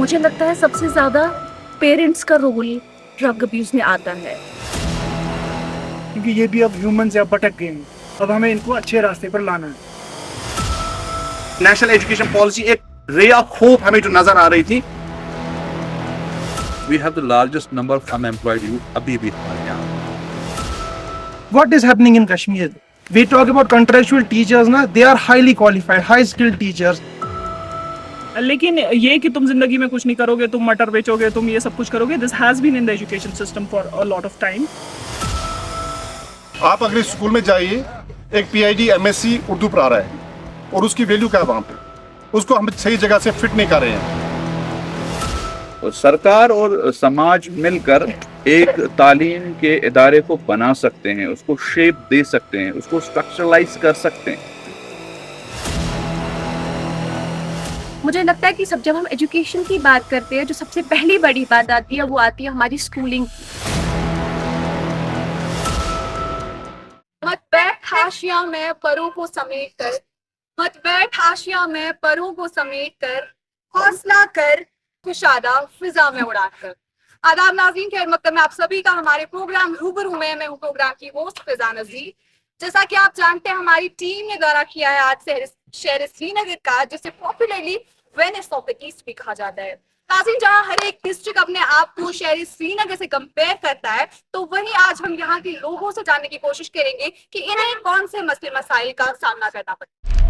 मुझे लगता है सबसे ज़्यादा पेरेंट्स का रोल ड्रग अब्यूज़ में आता है। क्योंकि ये भी अब ह्यूमन से अब भटक गए हैं। अब हमें इनको अच्छे रास्ते पर लाना है। नेशनल एजुकेशन पॉलिसी एक रे ऑफ होप हमें जो नजर आ रही थी। We have the largest number of unemployed youth अभी भी हमारे यहाँ। What is happening in Kashmir? We talk about contractual teachers ना, they are highly qualified, high skilled teachers. लेकिन ये कि तुम जिंदगी में कुछ नहीं करोगे, तुम मटर बेचोगे, तुम ये सब कुछ करोगे, this has been in the education system for a lot of time. आप अगर स्कूल में जाइए, एक पीआईडी एमएससी उर्दू पढ़ा रहा है और उसकी वैल्यू क्या है वहाँ पे, उसको हम सही जगह से फिट नहीं कर रहे हैं। और सरकार और समाज मिलकर एक तालीम के इदारे को बना सकते हैं, उसको शेप दे सकते हैं, उसको स्ट्रक्चरलाइज कर सकते हैं। मुझे लगता है कि जब हम एजुकेशन की बात करते हैं, जो सबसे पहली बड़ी बात आती है वो आती है हमारी स्कूलिंग। मत बैठ हाशिया में परों को समेट कर, मत बैठ हाशिया में परों को समेट कर, हौसला कर कुशादा फिजा में उड़ाकर। आदाब नाज़रीन, खैर मकदम में आप सभी का हमारे प्रोग्राम रूबरू में मैं हूँ प्रोग्राम की होस्ट फिजा नज़ीर। जैसा कि आप जानते हैं, हमारी टीम ने दौरा किया है आज शहर श्रीनगर का, जिसे popularly Venice of the east भी कहा जाता है। नाज़रीन, जहाँ हर एक डिस्ट्रिक्ट अपने आप को शहर श्रीनगर से कंपेयर करता है, तो वहीं आज हम यहाँ के लोगों से जानने की कोशिश करेंगे कि इन्हें कौन से मसले मसाइल का सामना करना पड़ता है।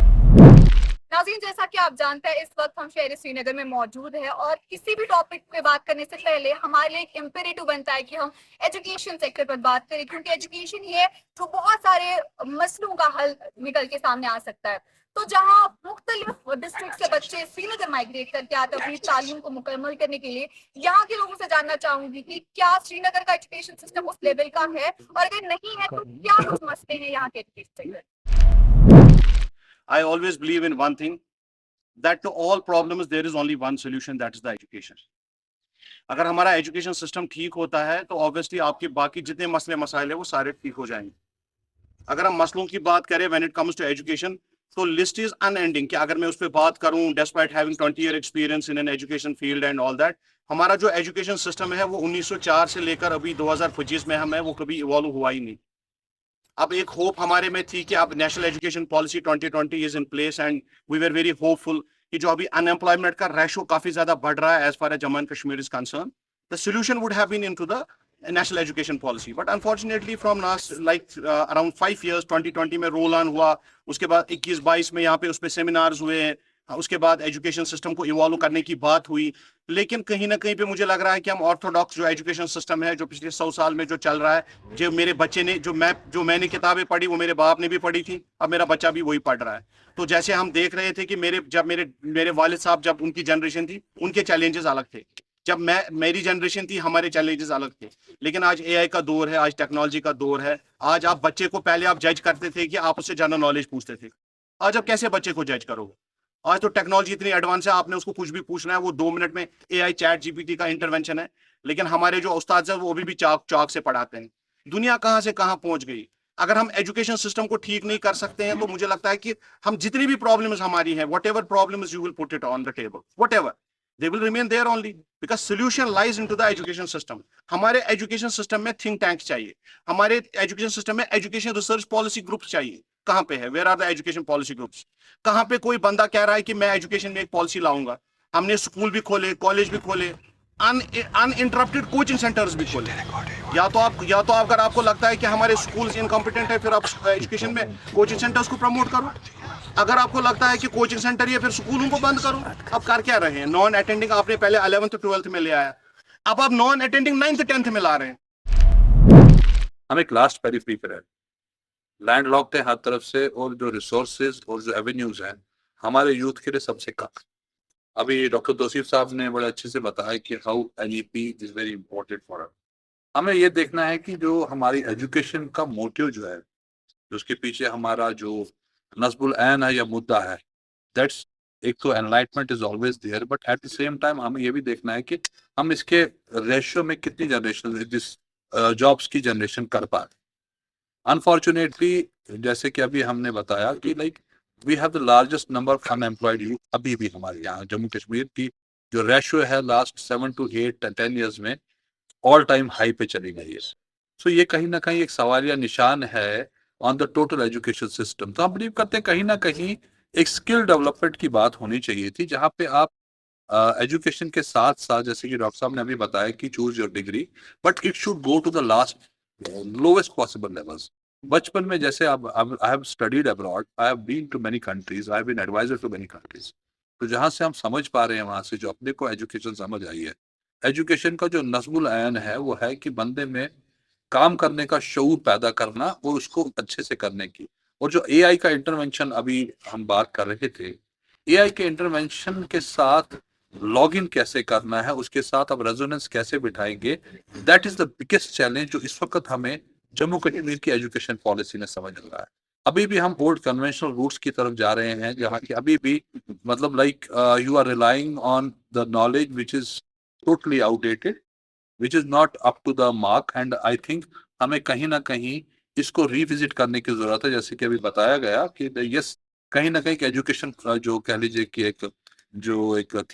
नाज़रीन, जैसा कि आप जानते हैं, इस वक्त हम शहर श्रीनगर में मौजूद है और किसी भी टॉपिक पे बात करने से पहले हमारे लिए एक इम्पेरेटिव बनता है कि हम एजुकेशन सेक्टर पर बात करें, क्योंकि एजुकेशन ही है जो बहुत सारे मसलों का हल निकल के सामने आ सकता है। तो जहाँ मुख्तलिफ डिस्ट्रिक्ट से बच्चे श्रीनगर माइग्रेट करके आते हैं अपनी तालीम को मुकम्मल करने के लिए, यहाँ के लोगों से जानना चाहूंगी कि क्या श्रीनगर का एजुकेशन सिस्टम उस लेवल का है, और अगर नहीं है तो क्या कुछ मसले हैं यहाँ के education sector. I always believe in one thing, that to all problems there is only one solution, that is the education. अगर हमारा एजुकेशन सिस्टम ठीक होता है तो ऑब्वियसली आपके बाकी जितने मसले मसाइल है वो सारे ठीक हो जाएंगे। अगर हम मसलों की बात करें when it comes to education, तो लिस्ट इज अनएंडिंग कि अगर मैं उस पर बात करूं, despite having 20 year experience in an education field and all that, हमारा जो एजुकेशन सिस्टम है वो 1904 से लेकर अभी 2025 में हम है वो कभी इवॉल्व हुआ ही नहीं। अब एक होप हमारे में थी कि अब national education policy 2020 is in place and we were very hopeful कि जो अभी अनएम्प्लॉयमेंट का रेशो काफी ज्यादा बढ़ रहा है as far as Jammu and Kashmir is concern, the solution would have been into the national education policy. But unfortunately from last like around 5 years 2020 में रोल ऑन हुआ, उसके बाद 21-22 में यहाँ पे उस पर सेमिनार्स हुए, उसके बाद एजुकेशन सिस्टम को इवॉल्व करने की बात हुई। लेकिन कहीं ना कहीं पे मुझे लग रहा है कि हम ऑर्थोडॉक्स जो एजुकेशन सिस्टम है जो पिछले 100 साल में जो चल रहा है, जो मेरे बच्चे ने जो मैंने किताबें पढ़ी वो मेरे बाप ने भी पढ़ी थी, अब मेरा बच्चा भी वही पढ़ रहा है। तो जैसे हम देख रहे थे कि मेरे वालिद साहब जब उनकी जनरेशन थी उनके चैलेंजेस अलग थे, जब मेरी जनरेशन थी हमारे चैलेंजेस अलग थे। लेकिन आज एआई का दौर है, आज टेक्नोलॉजी का दौर है। आज आप बच्चे को पहले आप जज करते थे कि आप उससे जनरल नॉलेज पूछते थे, आज आप कैसे बच्चे को जज करोगे? आज तो टेक्नोलॉजी इतनी एडवांस है, आपने उसको कुछ भी पूछना है वो 2 मिनट में एआई चैट जीपीटी का इंटरवेंशन है। लेकिन हमारे जो उस्ताद हैं वो अभी भी चाक से पढ़ाते हैं। दुनिया कहाँ से कहाँ पहुंच गई। अगर हम एजुकेशन सिस्टम को ठीक नहीं कर सकते हैं तो मुझे लगता है कि हम जितनी भी प्रॉब्लम्स हमारी हैं, what ever problems you will put it on the table, what ever they will remain there only because solution lies into the education system। हमारे एजुकेशन सिस्टम में थिंक टैंक चाहिए, हमारे एजुकेशन सिस्टम में education research policy group चाहिए। कहाँ पे है? Where are the education policy groups? कहाँ पे कोई बंदा कह रहा है कि मैं एजुकेशन में एक पॉलिसी लाऊंगा? हमने स्कूल भी खोले, कॉलेज भी खोले, अनइंटरप्टेड कोचिंग सेंटर्स भी खोले। या तो अगर आपको लगता है कि हमारे स्कूल्स इनकॉम्पिटेंट है, फिर आप एजुकेशन में कोचिंग सेंटर्स को प्रमोट करो। अगर आपको लगता है कि कोचिंग सेंटर ही है, फिर स्कूलों को बंद करो। अब कर क्या रहे हैं? नॉन अटेंडिंग आपने पहले 11th 12th में ले आया, अब आप नॉन अटेंडिंग 9th 10th में ला रहे हैं। हम एक लास्ट पेरिफेरी पर है, लैंड लॉक्ड है हर तरफ से, और जो रिसोर्सेज और जो एवेन्यूज हैं हमारे यूथ के लिए सबसे कम। अभी डॉक्टर तौसीफ साहब ने बड़े अच्छे से बताया कि how NEP is very important for us. हमें ये देखना है कि जो हमारी एजुकेशन का मोटिव जो है, उसके पीछे हमारा जो नस्बुल ऐन है या मुद्दा है, दैट्स एक तो enlightenment is always there, but at the same time हमें ये भी देखना है कि हम इसके रेशियो में कितनी जनरेशन दिस जॉब्स की जनरेशन कर पा रहे। अनफॉर्चुनेटली जैसे कि अभी हमने बताया कि like we have the largest number of unemployed youth अभी भी हमारे यहाँ जम्मू कश्मीर की जो रेशियो है लास्ट 7 to 8 10 ईयर्स में ऑल टाइम हाई पे चली गई है। सो ये कहीं ना कहीं एक सवालिया निशान है on the total education system. तो हम बिलीव करते हैं कहीं ना कहीं एक स्किल डेवलपमेंट की बात होनी चाहिए थी, जहाँ पे आप एजुकेशन के साथ साथ, जैसे कि डॉक्टर साहब ने अभी बताया कि choose your degree, but it should go to the last lowest possible levels. बचपन में जैसे I have studied abroad, I have been to many countries, I have been adviser to many countries. तो जहाँ से हम समझ पा रहे हैं, वहां से जो अपने को एजुकेशन समझ आई है, एजुकेशन का जो नस्बुल ऐन है वो है कि बंदे में काम करने का शऊर पैदा करना और उसको अच्छे से करने की। और जो एआई का इंटरवेंशन अभी हम बात कर रहे थे, एआई के इंटरवेंशन के साथ लॉगिन कैसे करना है, उसके साथ अब रेजोनेंस कैसे बिठाएंगे, that is the biggest challenge जो इस वक्त हमें जम्मू कश्मीर की एजुकेशन पॉलिसी में समझ रहा है। अभी भी हम ओल्ड कन्वेंशनल रूट्स की तरफ जा रहे हैं, जहाँ की अभी भी मतलब like you are relying on the knowledge which is totally outdated, which is not up to the mark. And I think हमें कहीं ना कहीं इसको रिविजिट करने की जरूरत है। जैसे कि अभी बताया गया कि यस, कहीं ना कहीं एजुकेशन जो कह लीजिए कि एक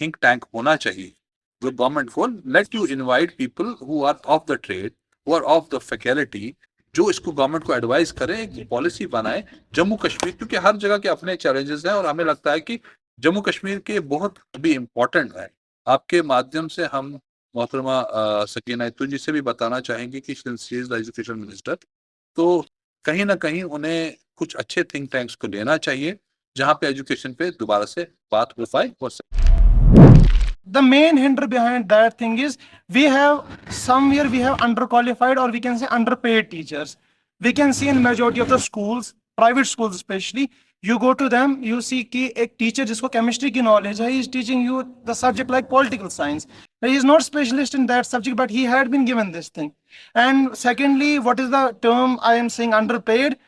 थिंक टैंक होना चाहिए जो गवर्नमेंट को, let you invite people who are of the trade, who are of the faculty, जो इसको गवर्नमेंट को एडवाइस करें, एक पॉलिसी बनाए जम्मू कश्मीर, क्योंकि हर जगह के अपने चैलेंजेस हैं और हमें लगता है कि जम्मू कश्मीर के बहुत भी इम्पोर्टेंट है। आपके माध्यम से हम मोहतरमा सकीना इत्तू जी से भी बताना चाहेंगे कि she is the education minister, तो कहीं ना कहीं उन्हें कुछ अच्छे थिंक टैंक्स को लेना चाहिए जहाँ पे एजुकेशन पे दोबारा से बात हो पाए। The main hinder behind that thing is we have underqualified, or we can say underpaid teachers. We can see in majority of the schools, private schools especially, you go to them, you see कि एक teacher जिसको chemistry की knowledge है, he is teaching you the subject like political science. He is not specialist in that subject, but he had been given this thing. And secondly, what is the term I am saying underpaid?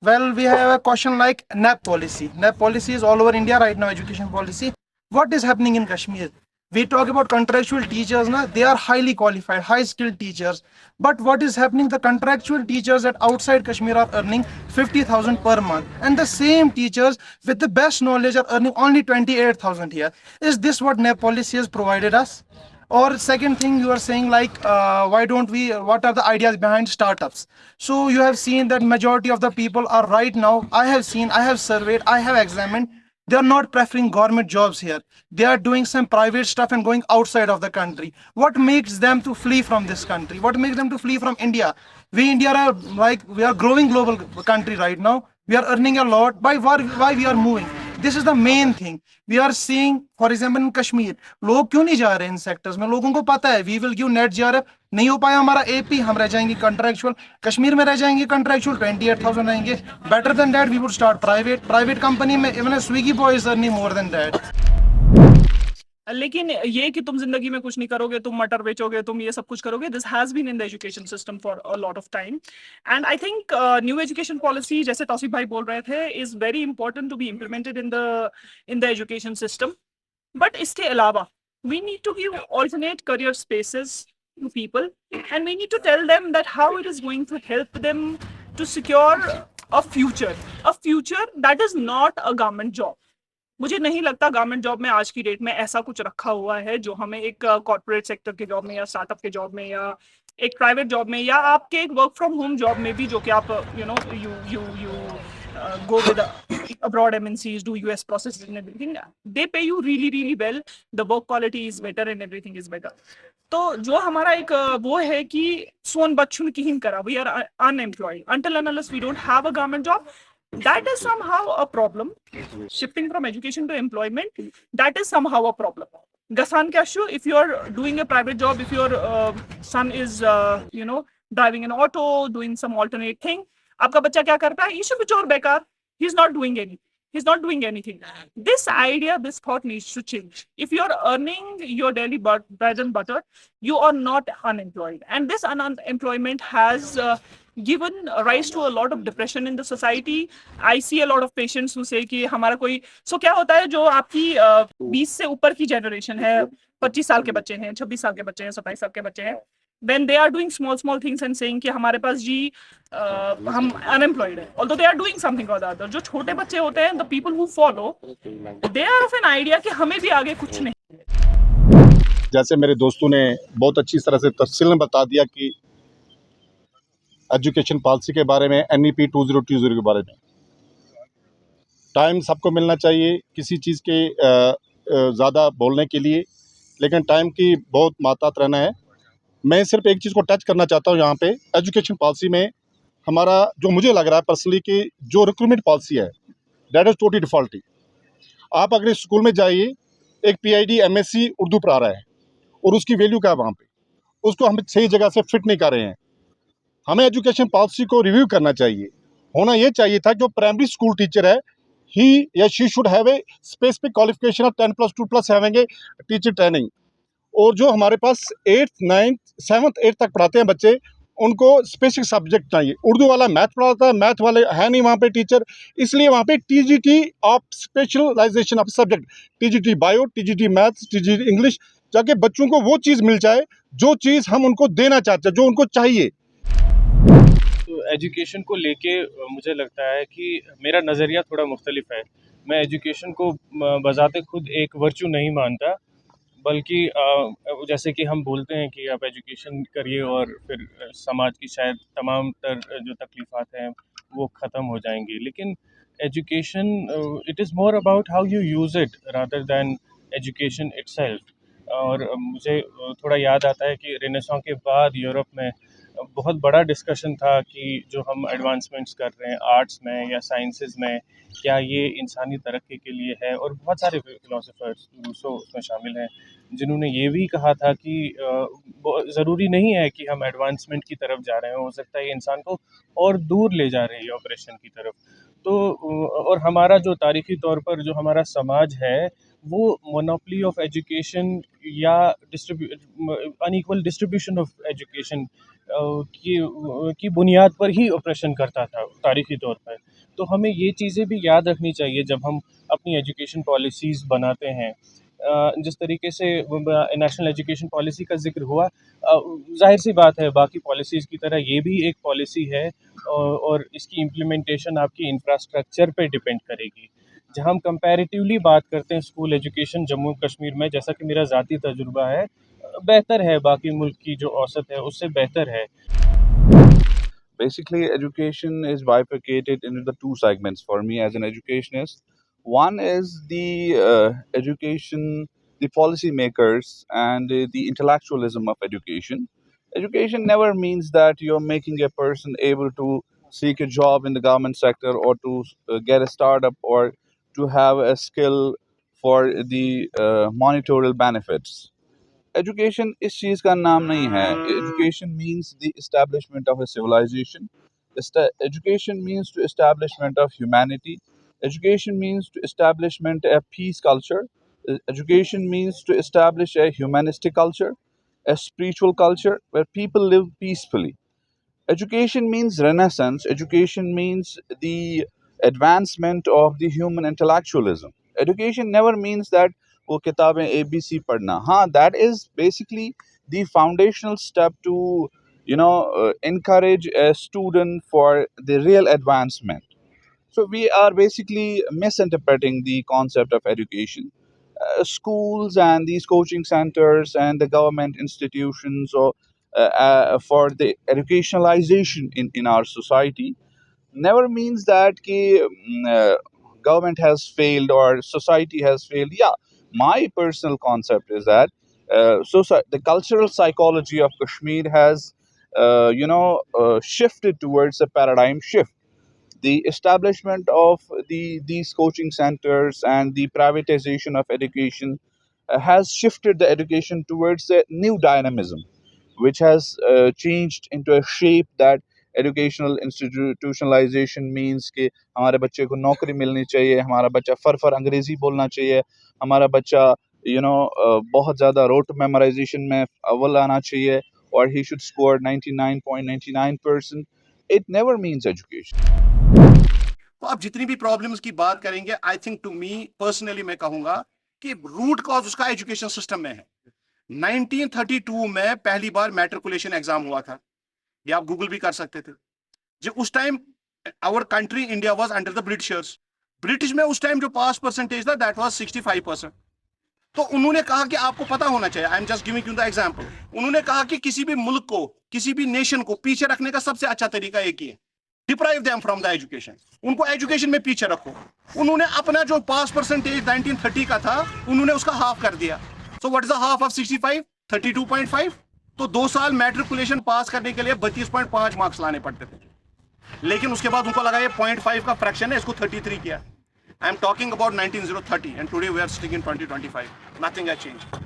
Well, we have a question like NAP policy. NAP policy is all over India right now, education policy. What is happening in Kashmir? We talk about contractual teachers, na? They are highly qualified, high skilled teachers. But what is happening? The contractual teachers at outside Kashmir are earning 50,000 per month. And the same teachers with the best knowledge are earning only 28,000 here. Is this what NAP policy has provided us? Or second thing, you are saying like, what are the ideas behind startups? So you have seen that majority of the people are right now, I have surveyed, I have examined, they are not preferring government jobs here. They are doing some private stuff and going outside of the country. What makes them to flee from this country? What makes them to flee from India? We are growing global country right now. We are earning a lot. Why we are moving? This is the main thing. We are seeing, for example, in Kashmir, लोग क्यों नहीं जा रहे इन sectors में? लोगों को पता है we will give net JRF, नहीं हो पाया हमारा AP, हम रह जाएंगे कंट्रैक्चुअल, कश्मीर में रह जाएंगे कंट्रैक्चुअल, 28,000 आएंगे. Better than that we would start private company में. Even Swiggy boy is earning more than that. लेकिन ये कि तुम जिंदगी में कुछ नहीं करोगे, तुम मटर बेचोगे, तुम ये सब कुछ करोगे, this has been in the education system for a lot of time. And I think new education policy, जैसे तौसीफ भाई बोल रहे थे, is very important to be implemented in the education system. But इसके अलावा we need to give alternate career spaces to people, and we need to tell them that how it is going to help them to secure a future that is not a government job. मुझे नहीं लगता government job में आज की date में ऐसा कुछ रखा हुआ है जो हमें एक कॉर्पोरेट सेक्टर के जॉब में या स्टार्टअप के जॉब में या एक प्राइवेट जॉब में या आपके एक वर्क फ्रॉम होम जॉब में भी, जो कि आप you go with abroad MNCs, do US processes and everything, they pay you really well, the work quality is better and everything is better. तो जो हमारा एक वो है कि सोन बच्चुन की हिम करा, we are unemployed until and unless we don't have a government job. That is somehow a problem. Shifting from education to employment, that is somehow a problem. Gasan Kashu, if you are doing a private job, if your son is driving an auto, doing some alternate thing, आपका बच्चा क्या करता है? Issue बिचौर बेकार. He's not doing anything. This idea, this thought needs to change. If you are earning your daily bread and butter, you are not unemployed. And this unemployment has given rise to a lot of depression in the society. I see a lot of patients who say कि हमारा कोई, so क्या होता है, जो आपकी 20 से ऊपर की जनरेशन है, 25 साल के बच्चे हैं, 26 साल के बच्चे हैं, 27 साल के बच्चे हैं, when they are doing small things and saying कि हमारे पास जी हम unemployed है, although they are doing something or the other. जो छोटे बच्चे होते हैं, the people who follow, they are of an idea कि हमें भी आगे कुछ नहीं. जैसे मेरे दोस्तों ने बहुत अच्छी तरह से तफसील में बता दिया कि एजुकेशन पॉलिसी के बारे में, NEP 2020 के बारे में। टाइम सबको मिलना चाहिए किसी चीज़ के ज़्यादा बोलने के लिए, लेकिन टाइम की बहुत मात्रा रहना है। मैं सिर्फ एक चीज़ को टच करना चाहता हूँ यहाँ पे। एजुकेशन पॉलिसी में हमारा जो मुझे लग रहा है पर्सनली कि जो रिक्रूटमेंट पॉलिसी है दैट इज़ टोटली डिफॉल्टी। आप अगर इस स्कूल में जाइए, एक PID MSc उर्दू पढ़ा रहा है और उसकी वैल्यू क्या है वहाँ पे, उसको हम सही जगह से फिट नहीं कर रहे हैं। हमें एजुकेशन पॉलिसी को रिव्यू करना चाहिए। होना ये चाहिए था जो प्राइमरी स्कूल टीचर है, ही या she should have a specific qualification of 10+2+ having a teacher training. और जो हमारे पास 8th 9th 7th 8th तक पढ़ाते हैं बच्चे, उनको स्पेसिफिक सब्जेक्ट चाहिए। उर्दू वाला मैथ पढ़ाता है, मैथ वाले है नहीं वहाँ पे टीचर, इसलिए वहाँ पे TGT of specialisation of subject, TGT bio, TGT maths, TGT English, ताकि बच्चों को वो चीज़ मिल जाए जो चीज़ हम उनको देना चाहते हैं, जो उनको चाहिए। तो एजुकेशन को लेके मुझे लगता है कि मेरा नज़रिया थोड़ा मुख्तलिफ है। मैं एजुकेशन को बज़ाते खुद एक वर्चू नहीं मानता, बल्कि जैसे कि हम बोलते हैं कि आप एजुकेशन करिए और फिर समाज की शायद तमाम तर जो तकलीफ़ात हैं वो ख़त्म हो जाएंगी। लेकिन education it is more about how you use it rather than education itself. और मुझे थोड़ा याद आता है कि रेनेसां के बाद यूरोप में बहुत बड़ा डिस्कशन था कि जो हम एडवांसमेंट्स कर रहे हैं आर्ट्स में या साइंसेस में, क्या ये इंसानी तरक्की के लिए है। और बहुत सारे फ़िलोसोफर्स रूसो उसमें शामिल हैं जिन्होंने ये भी कहा था कि ज़रूरी नहीं है कि हम एडवांसमेंट की तरफ जा रहे हैं, हो सकता है ये इंसान को और दूर ले जा रही है ऑपरेशन की तरफ। तो और हमारा जो तारीख़ी तौर पर जो हमारा समाज है वो मोनोपोली ऑफ एजुकेशन या अनइक्वल डिस्ट्रीब्यूशन ऑफ एजुकेशन की बुनियाद पर ही ऑपरेशन करता था तारीख़ी तौर पर। तो हमें ये चीज़ें भी याद रखनी चाहिए जब हम अपनी एजुकेशन पॉलिसीज़ बनाते हैं। जिस तरीके से नेशनल एजुकेशन पॉलिसी का ज़िक्र हुआ, ज़ाहिर सी बात है बाकी पॉलिसीज़ की तरह ये भी एक पॉलिसी है, और इसकी इम्प्लीमेंटेशन आपकी इंफ्रास्ट्रक्चर पे डिपेंड करेगी। जहाँ हम कंपैरेटिवली बात करते हैं स्कूल एजुकेशन जम्मू कश्मीर में, जैसा कि मेरा ज़ाती तजुर्बा है, बेहतर है, बाकी मुल्क की जो औसत है उससे बेहतर है। Basically, education is bifurcated into the two segments for me as an educationist. One is the education, the policymakers, and the intellectualism of education. Education never means that you're making a person able to seek a job in the government sector or to get a startup or to have a skill for the monitorial benefits. Education इस चीज़ का नाम नहीं है। Education means the establishment of a civilisation, education means to establishment of humanity, education means to establishment a peace culture, education means to establish a humanistic culture, a spiritual culture where people live peacefully. Education means renaissance. Education means the advancement of the human intellectualism. Education never means that वो किताबें ABC पढ़ना। हाँ, that is basically the foundational step to encourage a student for the real advancement. So we are basically misinterpreting the concept of education. Schools and these coaching centers and the government institutions or for the educationalization in our society never means that government has failed or society has failed. Yeah, my personal concept is that the cultural psychology of Kashmir has shifted towards a paradigm shift. The establishment of these coaching centers and the privatization of education has shifted the education towards a new dynamism, which has changed into a shape that educational institutionalization means कि हमारे बच्चे को नौकरी मिलनी चाहिए, हमारा बच्चा फर अंग्रेजी बोलना चाहिए, हमारा बच्चा बहुत ज़्यादा रोट मेमोराइजेशन में अव्वल आना चाहिए, or he should score 99.99%. It never means education. तो आप जितनी भी प्रॉब्लम्स की बात करेंगे, I think to me personally मैं कहूंगा कि रूट कॉज उसका एजुकेशन सिस्टम में है। 1932 में पहली बार मैट्रिकुलेशन एग्जाम हुआ था, ये आप गूगल भी कर सकते थे। जो उस time our country India was under the Britishers. British में उस टाइम जो पास परसेंटेज था दैट वाज 65%। तो उन्होंने कहा कि आपको पता होना चाहिए, I am just giving you the example, उन्होंने कहा कि किसी भी मुल्क को, किसी भी नेशन को पीछे रखने का सबसे अच्छा तरीका एक ही है, deprive them from the education, उनको एजुकेशन में पीछे रखो। उन्होंने अपना जो पास परसेंटेज 1930 का था, उन्होंने उसका हाफ कर दिया। So what is the half of 65? 32.5। तो 2 साल मैट्रिकुलेशन पास करने के लिए 32.5 मार्क्स लाने पड़ते थे, लेकिन उसके बाद उनको लगा ये 0.5 का फ्रैक्शन है, इसको 33 किया। I am talking about 1930 and today we are sitting in 2025, nothing has changed.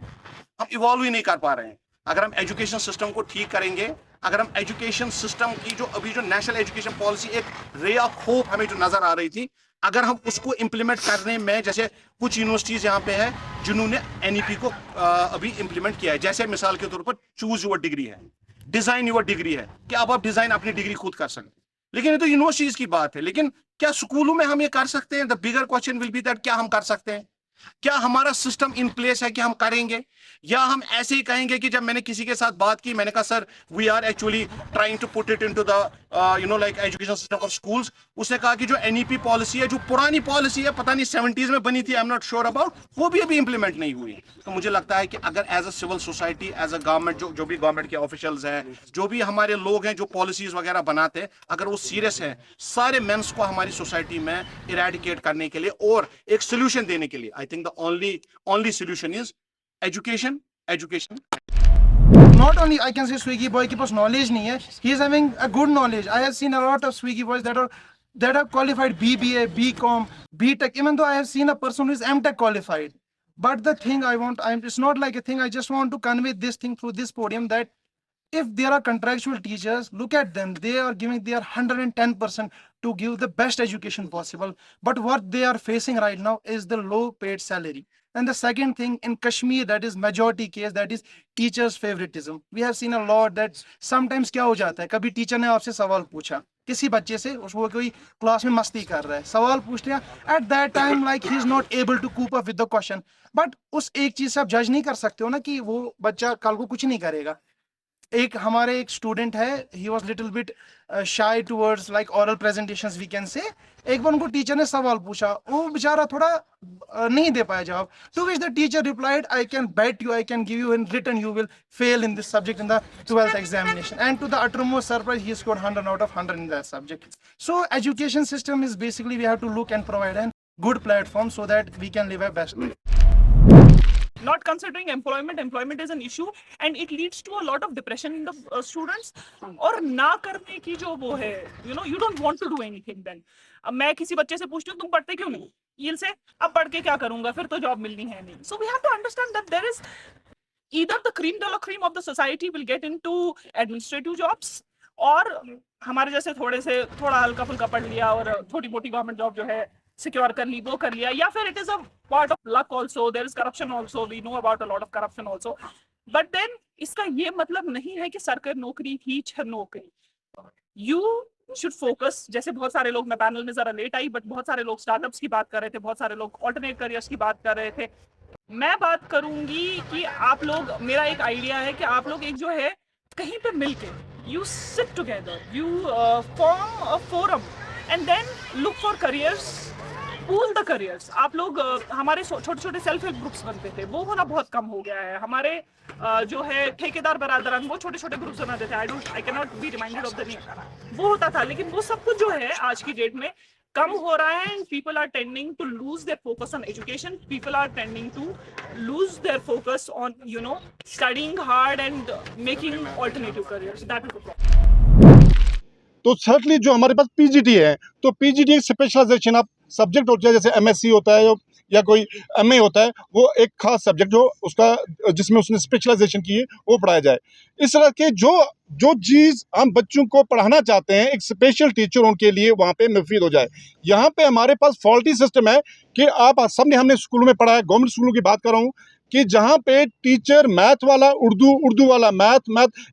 हम इवॉल्व ही नहीं कर पा रहे हैं। अगर हम एजुकेशन सिस्टम को ठीक करेंगे, अगर हम एजुकेशन सिस्टम की जो अभी जो नेशनल एजुकेशन पॉलिसी, एक रे ऑफ होप हमें जो नजर आ रही थी, अगर हम उसको इम्प्लीमेंट करने में, जैसे कुछ यूनिवर्सिटीज यहाँ पे है जिन्होंने एनईपी को अभी इम्प्लीमेंट किया है, जैसे मिसाल के तौर पर चूज योर डिग्री है, डिजाइन योर डिग्री है, कि अब आप डिजाइन अपनी डिग्री खुद कर सकते हैं। लेकिन ये तो यूनिवर्सिटीज की बात है, लेकिन क्या स्कूलों में हम ये कर सकते हैं? The bigger question will be that क्या हम कर सकते हैं? क्या हमारा सिस्टम इन प्लेस है कि हम करेंगे, या हम ऐसे ही कहेंगे कि जब मैंने किसी के साथ बात की, मैंने कहा sir we are actually trying to put it into the like education system of schools, उसने कहा कि जो एनईपी पॉलिसी है, जो पुरानी पॉलिसी है, पता नहीं 70s में बनी थी, I am not sure about, वो भी अभी इंप्लीमेंट नहीं हुई। तो मुझे लगता है कि अगर as a civil society, as a government, जो भी गवर्नमेंट के ऑफिशियल्स हैं, जो भी हमारे लोग हैं जो पॉलिसीज वगैरह बनाते हैं, अगर वो सीरियस है सारे मेंस को हमारी सोसाइटी में इरेडिकेट करने के लिए और एक सोल्यूशन देने के लिए, I think the only solution is education. Not only I can say Swiggy boy के पास knowledge नहीं है, he is having a good knowledge. I have seen a lot of Swiggy boys that are qualified BBA, BCom, BTech. Even though I have seen a person who is MTech qualified, but the thing it's not like a thing. I just want to convey this thing through this podium that if there are contractual teachers, look at them. They are giving their 110% to give the best education possible. But what they are facing right now is the low paid salary. And the second thing in Kashmir, that is majority case, that is teachers favoritism. We have seen a lot that sometimes क्या हो जाता है, कभी teacher ने आपसे सवाल पूछा किसी बच्चे से, उसको कोई क्लास में मस्ती कर रहा है, सवाल पूछ लिया, at that time like he is not able to cope up with the question. But उस एक चीज से आप जज नहीं कर सकते हो ना कि वो बच्चा कल को कुछ नहीं करेगा। एक हमारे एक स्टूडेंट है, he was little bit shy towards like oral presentations we can say. एक बार उनको टीचर ने सवाल पूछा, वो बेचारा थोड़ा नहीं दे पाया जवाब, to which the teacher replied, I can bet you, I can give you in written, you will fail in this subject in the 12th examination. And to the uttermost surprise, he scored 100 out of 100 in that subject. So education system is basically, we have to look and provide a good platform so that we can live our best life. Not considering employment is an issue and it leads to a lot of depression in the students. और ना करने की जो वो है, you don't want to do anything then. अब मैं किसी बच्चे से पूछती हूँ तुम पढ़ते क्यों नहीं, ये से अब पढ़ के क्या करूंगा, फिर तो जॉब मिलनी है नहीं. So we have to understand that there is either the cream de la cream of the society will get into administrative jobs, और हमारे जैसे थोड़ा हल्का फुल्का पढ़ लिया और छोटी मोटी गवर्नमेंट जॉब जो है सिक्योर कर ली, वो कर लिया, या फिर it is a part of luck also, there is corruption also, we know about a lot of corruption also. But then इसका ये मतलब नहीं है कि सरकारी नौकरी ही छह नौकरी. यू शुड फोकस, जैसे बहुत सारे लोग, मैं पैनल में जरा लेट आई, बट बहुत सारे लोग स्टार्टअप्स की बात कर रहे थे, बहुत सारे लोग ऑल्टरनेट करियर्स की बात कर रहे थे. मैं बात करूंगी कि आप लोग, मेरा एक आइडिया है कि आप लोग एक जो है कहीं पे मिलके, you sit together, you form a forum and then look for careers, pool the careers. आप लोग हमारे छोटे छोटे सेल्फ हेल्प ग्रुप्स बनते थे, वो होना बहुत कम हो गया है. हमारे जो है ठेकेदार बरादरान, वो छोटे छोटे ग्रुप्स बनाते थे, I can not be reminded of the name, वो होता था. लेकिन वो सब कुछ जो है आज की डेट में कम हो रहा है. And people are tending to lose their focus on education, people are tending to lose their focus on studying hard and making alternative careers. That is the problem. तो सर्टली जो हमारे पास पीजीटी है, तो PGT एक specialisation of subject होता है, जैसे MSc होता है या कोई एमए होता है, वो एक खास सब्जेक्ट जो उसका जिसमें उसने स्पेशलाइजेशन की है वो पढ़ाया जाए. इस तरह के जो चीज़ हम बच्चों को पढ़ाना चाहते हैं, एक स्पेशल टीचर उनके लिए वहाँ पे मुफीद हो जाए. यहाँ पे हमारे पास फॉल्टी सिस्टम है कि आप सबने हमने स्कूलों में पढ़ा है, गवर्नमेंट स्कूलों की बात कर रहा हूँ, कि जहाँ पे टीचर मैथ वाला उर्दू वाला मैथ,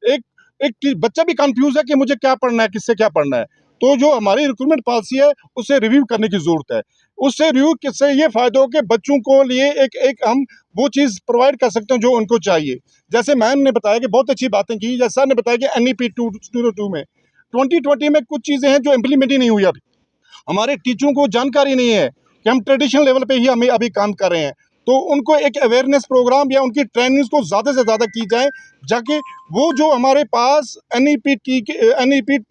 एक बच्चा भी कंफ्यूज है कि मुझे क्या पढ़ना है, किससे क्या पढ़ना है. तो जो हमारी रिक्रूटमेंट पॉलिसी है उसे रिव्यू करने की ज़रूरत है. उससे रिव्यू से ये फ़ायदा हो कि बच्चों को लिए एक हम वो चीज़ प्रोवाइड कर सकते हैं जो उनको चाहिए. जैसे मैम ने बताया कि बहुत अच्छी बातें की, जैसे सर ने बताया कि NEP 202 में 2020 में कुछ चीज़ें हैं जो इम्प्लीमेंट ही नहीं हुई. अभी हमारे टीचरों को जानकारी नहीं है कि हम ट्रेडिशनल लेवल पे ही हमें अभी काम कर रहे हैं. तो उनको एक अवेयरनेस प्रोग्राम या उनकी ट्रेनिंग्स को ज़्यादा से ज़्यादा की जाए, जाके वो जो हमारे पास NEP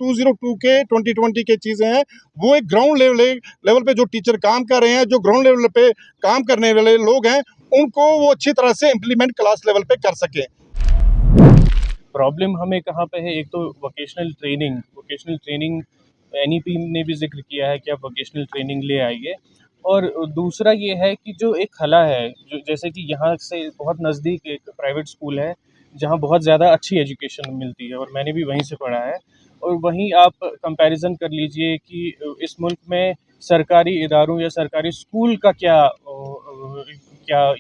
202 के 2020 के चीज़ें हैं, वो एक ग्राउंड लेवल पे जो टीचर काम कर रहे हैं, जो ग्राउंड लेवल पे काम करने वाले लोग हैं, उनको वो अच्छी तरह से इम्प्लीमेंट क्लास लेवल पे कर सकें। प्रॉब्लम हमें कहाँ पे है, एक तो वोकेशनल ट्रेनिंग NEP ने भी जिक्र किया है कि आप वोकेशनल ट्रेनिंग ले आइए, और दूसरा ये है कि जो एक खला है, जो जैसे कि यहाँ से बहुत नज़दीक एक प्राइवेट स्कूल है जहाँ बहुत ज़्यादा अच्छी एजुकेशन मिलती है और मैंने भी वहीं से पढ़ा है, और वहीं आप कंपैरिजन कर लीजिए कि इस मुल्क में सरकारी इदारों या सरकारी स्कूल का क्या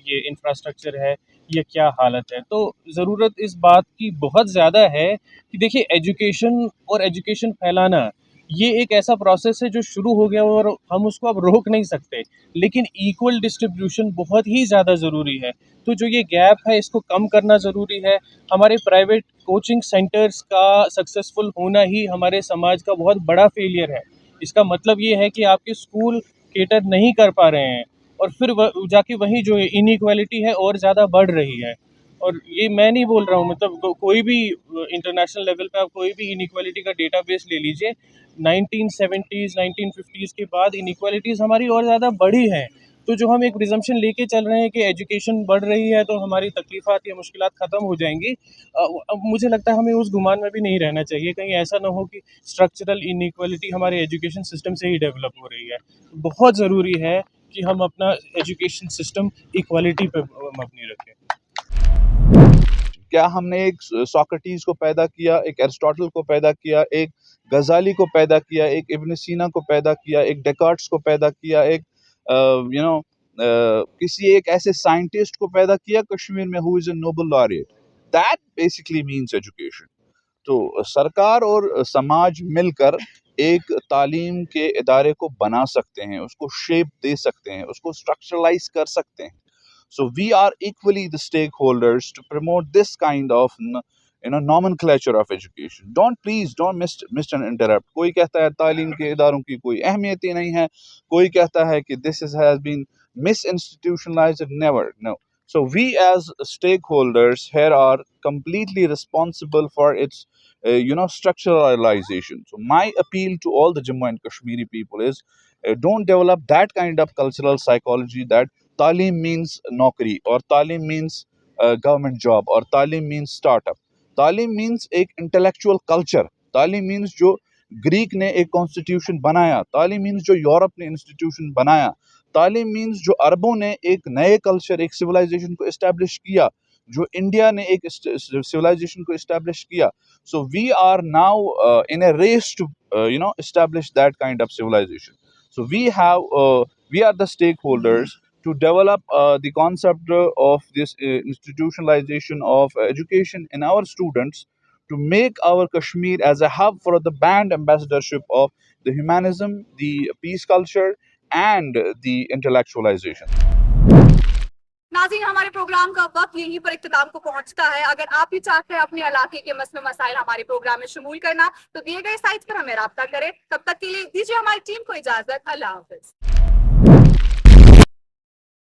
ये इंफ्रास्ट्रक्चर है, ये क्या हालत है। तो ज़रूरत इस बात की बहुत ज़्यादा है कि देखिए, एजुकेशन फैलाना ये एक ऐसा प्रोसेस है जो शुरू हो गया और हम उसको अब रोक नहीं सकते, लेकिन इक्वल डिस्ट्रीब्यूशन बहुत ही ज़्यादा ज़रूरी है। तो जो ये गैप है, इसको कम करना ज़रूरी है। हमारे प्राइवेट कोचिंग सेंटर्स का सक्सेसफुल होना ही हमारे समाज का बहुत बड़ा फेलियर है। इसका मतलब ये है कि आपके स्कूल केटर नहीं कर पा रहे हैं, और फिर जाके वहीं जो इनइक्वालिटी है और ज़्यादा बढ़ रही है। और ये मैं नहीं बोल रहा हूँ, मतलब कोई भी इंटरनेशनल लेवल पे आप कोई भी इनइक्वालिटी का डेटाबेस ले लीजिए, 1970s 1950s के बाद इनइक्वालिटीज़ हमारी और ज़्यादा बढ़ी हैं। तो जो हम एक प्रिजम्पशन लेके चल रहे हैं कि एजुकेशन बढ़ रही है तो हमारी तकलीफ़ात या मुश्किलात ख़त्म हो जाएंगी, अब मुझे लगता है हमें उस गुमान में भी नहीं रहना चाहिए। कहीं ऐसा ना हो कि स्ट्रक्चरल इनइक्वालिटी हमारे एजुकेशन सिस्टम से ही डेवलप हो रही है। बहुत ज़रूरी है कि हम अपना एजुकेशन सिस्टम इक्वालिटी पे मबनी रखें। क्या हमने एक सोक्रेटिस को पैदा किया, एक एरिस्टोटल को पैदा किया, एक गजाली को पैदा किया, एक इब्न सीना को पैदा किया, एक डेकार्ट्स को पैदा किया, एक किसी एक ऐसे साइंटिस्ट को पैदा किया कश्मीर में who is a Nobel laureate? That basically means education. तो सरकार और समाज मिलकर एक तालीम के इदारे को बना सकते हैं, उसको शेप दे सकते हैं, उसको स्ट्रक्चरलाइज कर सकते हैं। So we are equally the stakeholders to promote this kind of nomenclature of education. Don't misinterrupt. कोई कहता है तालीम के इदारों की कोई अहमियत ही नहीं है, कोई कहता है कि this has been misinstitutionalized. Never, no. So we as stakeholders here are completely responsible for its structuralization. So my appeal to all the Jammu and Kashmiri people is don't develop that kind of cultural psychology that तालीम means नौकरी, और तालीम means government job, और तालीम means startup. तालीम means एक intellectual culture. तालीम means जो ग्रीक ने एक कॉन्स्टिट्यूशन बनाया, तालीम मीन्स जो यूरोप ने इंस्टीट्यूशन बनाया, तालीम मीन्स जो अरबों ने एक नए कल्चर, एक सिविलाइजेशन को इस्टेब्लिश किया, जो इंडिया ने एक सिविलाइजेशन को इस्टेब्लिश किया। So we are now in a race to establish that kind of civilization. So we are the stakeholders to develop the concept of this institutionalization of education in our students, to make our Kashmir as a hub for the brand ambassadorship of the humanism, the peace culture and the intellectualization. नाज़रीन, हमारे programme का वक्त यहीं पर इख्तिताम को पहुंचता है। अगर आप भी चाहते हैं अपने इलाके के मसले मसाइल हमारे प्रोग्राम में शमूल करना, तो दिए गए साइट्स पर हमें राब्ता करें। तब तक के लिए दीजिए हमारी टीम को इजाजत। अल्लाह हाफिज।